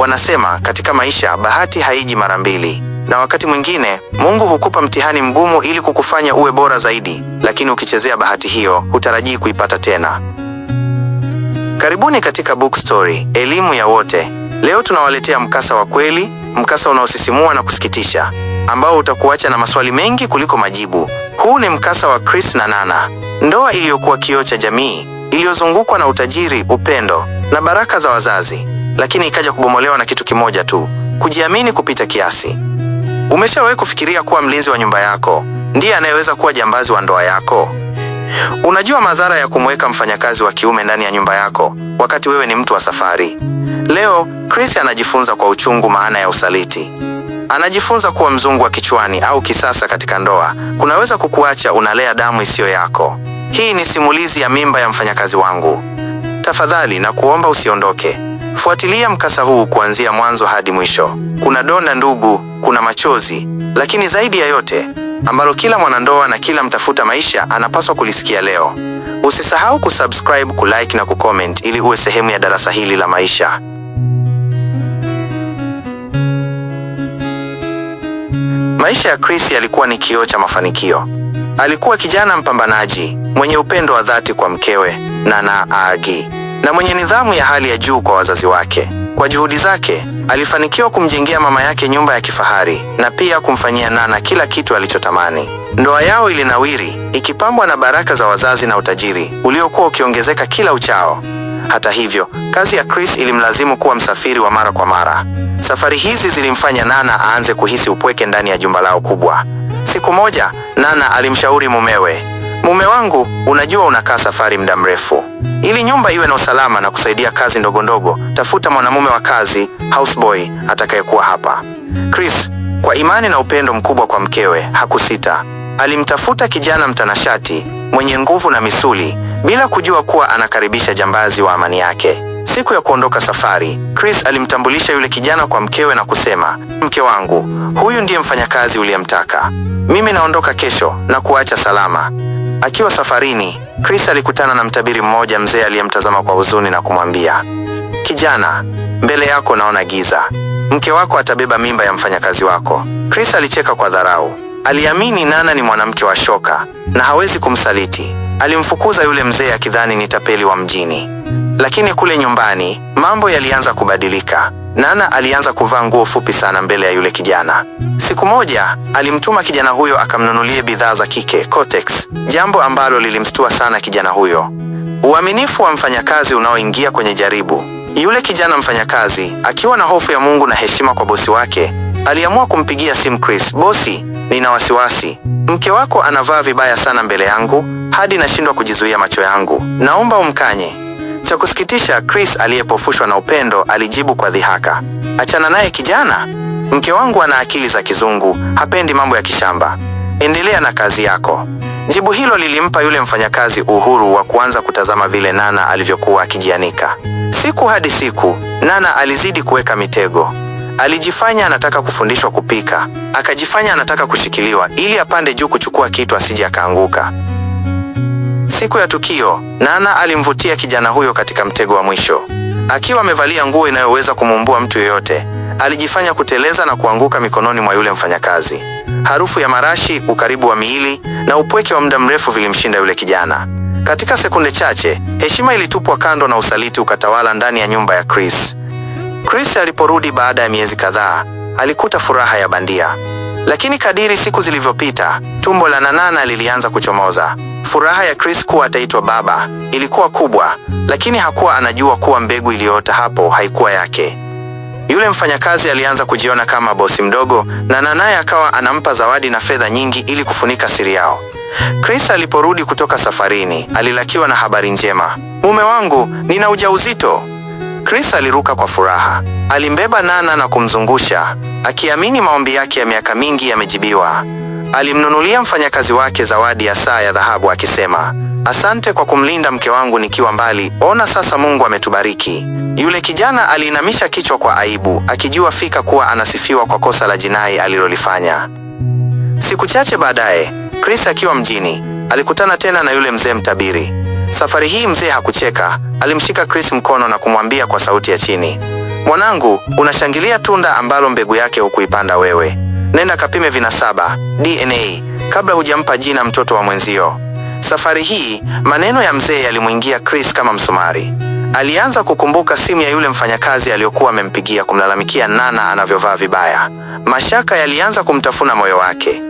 Wanasema katika maisha bahati haiji mara mbili, na wakati mwingine Mungu hukupa mtihani mgumu ili kukufanya uwe bora zaidi, lakini ukichezea bahati hiyo hutarajii kuipata tena. Karibuni katika Book Story, elimu ya wote. Leo tunawaletea mkasa wa kweli, mkasa unaosisimua na kusikitisha, ambao utakuacha na maswali mengi kuliko majibu. Huu ni mkasa wa Chris na Nana, ndoa iliyokuwa kioo cha jamii, iliyozungukwa na utajiri, upendo na baraka za wazazi, lakini ikaja kubomolewa na kitu kimoja tu: kujiamini kupita kiasi. Umeshawahi kufikiria kuwa mlinzi wa nyumba yako ndiye anayeweza kuwa jambazi wa ndoa yako? Unajua madhara ya kumweka mfanyakazi wa kiume ndani ya nyumba yako wakati wewe ni mtu wa safari? Leo Chris anajifunza kwa uchungu maana ya usaliti. Anajifunza kuwa mzungu wa kichwani au kisasa katika ndoa kunaweza kukuacha unalea damu isiyo yako. Hii ni simulizi ya Mimba ya Mfanyakazi Wangu. Tafadhali na kuomba usiondoke. Fuatilia mkasa huu kuanzia mwanzo hadi mwisho. Kuna donda ndugu, kuna machozi, lakini zaidi ya yote, ambalo kila mwanandoa na kila mtafuta maisha anapaswa kulisikia leo. Usisahau kusubscribe, kulike na kucomment ili uwe sehemu ya darasa hili la maisha. Maisha ya Chris yalikuwa ni kioo cha mafanikio. Alikuwa kijana mpambanaji, mwenye upendo wa dhati kwa mkewe, Nana Agi, na mwenye nidhamu ya hali ya juu kwa wazazi wake. Kwa juhudi zake, alifanikiwa kumjengea mama yake nyumba ya kifahari na pia kumfanyia Nana kila kitu alichotamani. Ndoa yao ilinawiri, ikipambwa na baraka za wazazi na utajiri uliokuwa ukiongezeka kila uchao. Hata hivyo, kazi ya Chris ilimlazimu kuwa msafiri wa mara kwa mara. Safari hizi zilimfanya Nana aanze kuhisi upweke ndani ya jumba lao kubwa. Siku moja, Nana alimshauri mumewe, "Mume wangu, unajua unakaa safari muda mrefu. Ili nyumba iwe na usalama na kusaidia kazi ndogo ndogo, tafuta mwanamume wa kazi, houseboy, atakayekuwa hapa." Chris, kwa imani na upendo mkubwa kwa mkewe, hakusita. Alimtafuta kijana mtanashati, mwenye nguvu na misuli, bila kujua kuwa anakaribisha jambazi wa amani yake. Siku ya kuondoka safari, Chris alimtambulisha yule kijana kwa mkewe na kusema, "Mke wangu, huyu ndiye mfanyakazi uliyemtaka. Mimi naondoka kesho na kuacha salama." Akiwa safarini, Chris alikutana na mtabiri mmoja mzee aliyemtazama kwa huzuni na kumwambia, "Kijana, mbele yako naona giza. Mke wako atabeba mimba ya mfanyakazi wako." Chris alicheka kwa dharau. Aliamini Nana ni mwanamke wa shoka na hawezi kumsaliti. Alimfukuza yule mzee akidhani ni tapeli wa mjini. Lakini kule nyumbani, mambo yalianza kubadilika. Nana alianza kuvaa nguo fupi sana mbele ya yule kijana. Siku moja, alimtuma kijana huyo akamnunulie bidhaa za kike, Kotex, jambo ambalo lilimstua sana kijana huyo. Uaminifu wa mfanyakazi unaoingia kwenye jaribu. Yule kijana mfanyakazi, akiwa na hofu ya Mungu na heshima kwa bosi wake, aliamua kumpigia simu Chris. "Bosi, nina wasiwasi. Mke wako anavaa vibaya sana mbele yangu, hadi nashindwa kujizuia macho yangu. Naomba umkanye." Cha kusikitisha, Chris aliyepofushwa na upendo alijibu kwa dhihaka, "Achana naye kijana. Mke wangu ana akili za kizungu, hapendi mambo ya kishamba. Endelea na kazi yako." Jibu hilo lilimpa yule mfanyakazi uhuru wa kuanza kutazama vile Nana alivyokuwa akijianika. Siku hadi siku, Nana alizidi kuweka mitego. Alijifanya anataka kufundishwa kupika, akajifanya anataka kushikiliwa ili apande juu kuchukua kitu asije akaanguka. Siku ya tukio, Nana alimvutia kijana huyo katika mtego wa mwisho. Akiwa amevalia nguo inayoweza kumuumbua mtu yeyote, alijifanya kuteleza na kuanguka mikononi mwa yule mfanyakazi. Harufu ya marashi, ukaribu wa miili na upweke wa muda mrefu vilimshinda yule kijana. Katika sekunde chache, heshima ilitupwa kando na usaliti ukatawala ndani ya nyumba ya Chris. Chris aliporudi baada ya miezi kadhaa, alikuta furaha ya bandia. Lakini kadiri siku zilivyopita, tumbo la Nana lilianza kuchomoza. Furaha ya Chris kuwa ataitwa baba ilikuwa kubwa, lakini hakuwa anajua kuwa mbegu iliyoota hapo haikuwa yake. Yule mfanyakazi alianza kujiona kama bosi mdogo, na Nana akawa anampa zawadi na fedha nyingi ili kufunika siri yao. Chris aliporudi kutoka safarini, alilakiwa na habari njema. "Mume wangu, nina ujauzito." Chris aliruka kwa furaha. Alimbeba Nana na kumzungusha, akiamini maombi yake ya miaka mingi yamejibiwa. Alimnunulia mfanyakazi wake zawadi ya saa ya dhahabu akisema, "Asante kwa kumlinda mke wangu nikiwa mbali. Ona sasa Mungu ametubariki." Yule kijana aliinamisha kichwa kwa aibu, akijua fika kuwa anasifiwa kwa kosa la jinai alilolifanya. Siku chache baadaye, Chris akiwa mjini, alikutana tena na yule mzee mtabiri. Safari hii mzee hakucheka, alimshika Chris mkono na kumwambia kwa sauti ya chini, Mwanangu, unashangilia tunda ambalo mbegu yake hukuipanda wewe. Nenda kapime vinasaba, DNA, kabla hujampa jina mtoto wa mwenzio. Safari hii maneno ya mzee yalimwingia Chris kama msumari. Alianza kukumbuka simu ya yule mfanyakazi aliyokuwa amempigia kumlalamikia Nana anavyovaa vibaya. Mashaka yalianza kumtafuna moyo wake.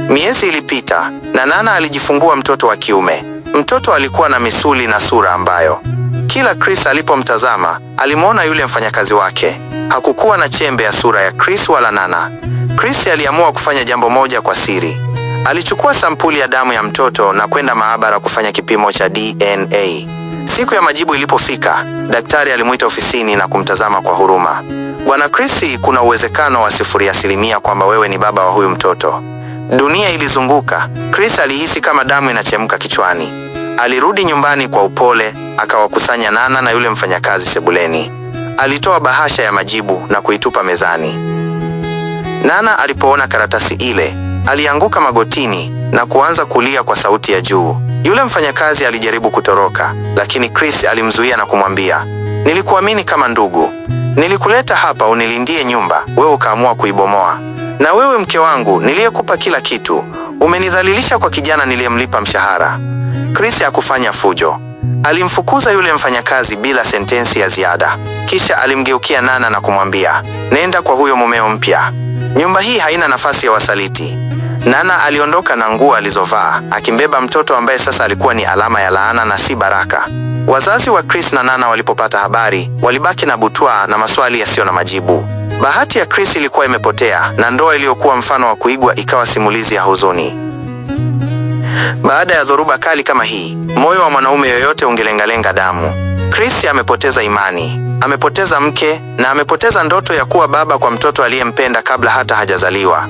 Miezi ilipita na Nana alijifungua mtoto wa kiume. Mtoto alikuwa na misuli na sura ambayo kila Chris alipomtazama alimwona yule mfanyakazi wake. Hakukuwa na chembe ya sura ya Chris wala Nana. Chris aliamua kufanya jambo moja kwa siri. Alichukua sampuli ya damu ya mtoto na kwenda maabara kufanya kipimo cha DNA. Siku ya majibu ilipofika, daktari alimuita ofisini na kumtazama kwa huruma. Bwana Chris, kuna uwezekano wa 0% kwamba wewe ni baba wa huyu mtoto. Dunia ilizunguka. Chris alihisi kama damu inachemka kichwani. Alirudi nyumbani kwa upole, akawakusanya Nana na yule mfanyakazi sebuleni. Alitoa bahasha ya majibu na kuitupa mezani. Nana alipoona karatasi ile, alianguka magotini na kuanza kulia kwa sauti ya juu. Yule mfanyakazi alijaribu kutoroka, lakini Chris alimzuia na kumwambia, nilikuamini kama ndugu. Nilikuleta hapa unilindie nyumba, wewe ukaamua kuibomoa. Na wewe mke wangu, niliyekupa kila kitu, umenidhalilisha kwa kijana niliyemlipa mshahara. Chris hakufanya fujo. Alimfukuza yule mfanyakazi bila sentensi ya ziada. Kisha alimgeukia Nana na kumwambia, nenda kwa huyo mumeo mpya. Nyumba hii haina nafasi ya wasaliti. Nana aliondoka na nguo alizovaa, akimbeba mtoto ambaye sasa alikuwa ni alama ya laana na si baraka. Wazazi wa Chris na Nana walipopata habari, walibaki na butwaa na maswali yasiyo na majibu. Bahati ya Chris ilikuwa imepotea na ndoa iliyokuwa mfano wa kuigwa ikawa simulizi ya huzuni. Baada ya dhoruba kali kama hii, moyo wa mwanaume yoyote ungelengalenga damu. Chris amepoteza imani, amepoteza mke na amepoteza ndoto ya kuwa baba kwa mtoto aliyempenda kabla hata hajazaliwa.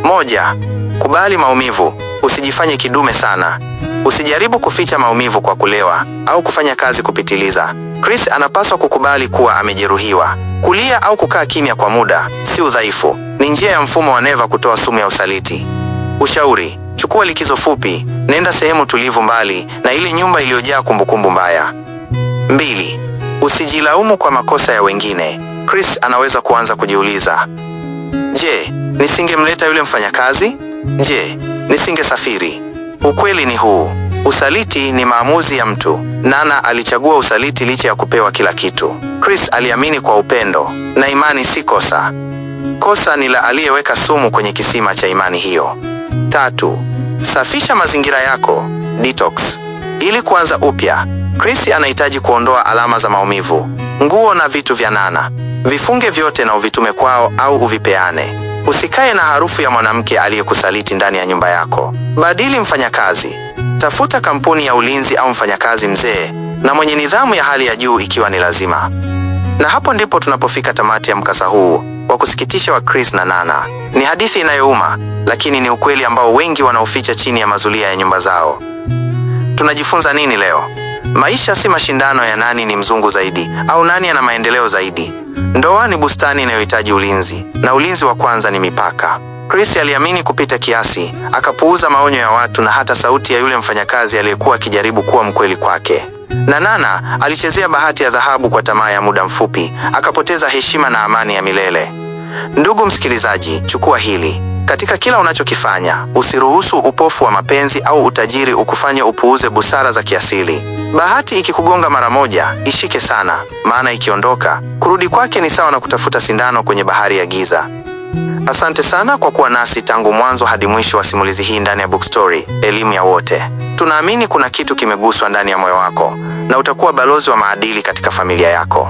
1. Kubali maumivu. Usijifanye kidume sana. Usijaribu kuficha maumivu kwa kulewa au kufanya kazi kupitiliza. Chris anapaswa kukubali kuwa amejeruhiwa. Kulia au kukaa kimya kwa muda si udhaifu, ni njia ya mfumo wa neva kutoa sumu ya usaliti. Ushauri: chukua likizo fupi, nenda sehemu tulivu mbali na ile nyumba iliyojaa kumbukumbu mbaya. 2. Usijilaumu kwa makosa ya wengine. Chris anaweza kuanza kujiuliza, je, nisingemleta yule mfanyakazi? Je, nisingesafiri? Ukweli ni huu: usaliti ni maamuzi ya mtu. Nana alichagua usaliti licha ya kupewa kila kitu. Chris aliamini kwa upendo, na imani si kosa. Kosa ni la aliyeweka sumu kwenye kisima cha imani hiyo. 3. Safisha mazingira yako. Detox. Ili kuanza upya, Chris anahitaji kuondoa alama za maumivu. Nguo na vitu vya Nana vifunge vyote na uvitume kwao au uvipeane. Usikae na harufu ya mwanamke aliyekusaliti ndani ya nyumba yako. Badili mfanyakazi. Tafuta kampuni ya ulinzi au mfanyakazi mzee na mwenye nidhamu ya hali ya juu ikiwa ni lazima. Na hapo ndipo tunapofika tamati ya mkasa huu wa kusikitisha wa Chris na Nana. Ni hadithi inayouma, lakini ni ukweli ambao wengi wanaoficha chini ya mazulia ya nyumba zao. Tunajifunza nini leo? Maisha si mashindano ya nani ni mzungu zaidi au nani ana maendeleo zaidi. Ndoa ni bustani inayohitaji ulinzi, na ulinzi wa kwanza ni mipaka. Chris aliamini kupita kiasi, akapuuza maonyo ya watu na hata sauti ya yule mfanyakazi aliyekuwa akijaribu kuwa mkweli kwake. Na Nana alichezea bahati ya dhahabu kwa tamaa ya muda mfupi, akapoteza heshima na amani ya milele. Ndugu msikilizaji, chukua hili. Katika kila unachokifanya, usiruhusu upofu wa mapenzi au utajiri ukufanye upuuze busara za kiasili. Bahati ikikugonga mara moja, ishike sana, maana ikiondoka, kurudi kwake ni sawa na kutafuta sindano kwenye bahari ya giza. Asante sana kwa kuwa nasi tangu mwanzo hadi mwisho wa simulizi hii ndani ya Bookstory, elimu ya wote. Tunaamini kuna kitu kimeguswa ndani ya moyo wako na utakuwa balozi wa maadili katika familia yako.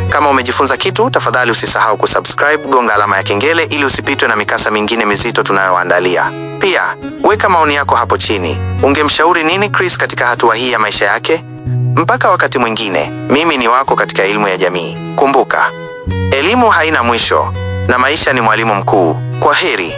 Kama umejifunza kitu, tafadhali usisahau kusubscribe, gonga alama ya kengele ili usipitwe na mikasa mingine mizito tunayowaandalia. Pia, weka maoni yako hapo chini. Ungemshauri nini Chris katika hatua hii ya maisha yake? Mpaka wakati mwingine, mimi ni wako katika elimu ya jamii. Kumbuka, elimu haina mwisho na maisha ni mwalimu mkuu. Kwaheri.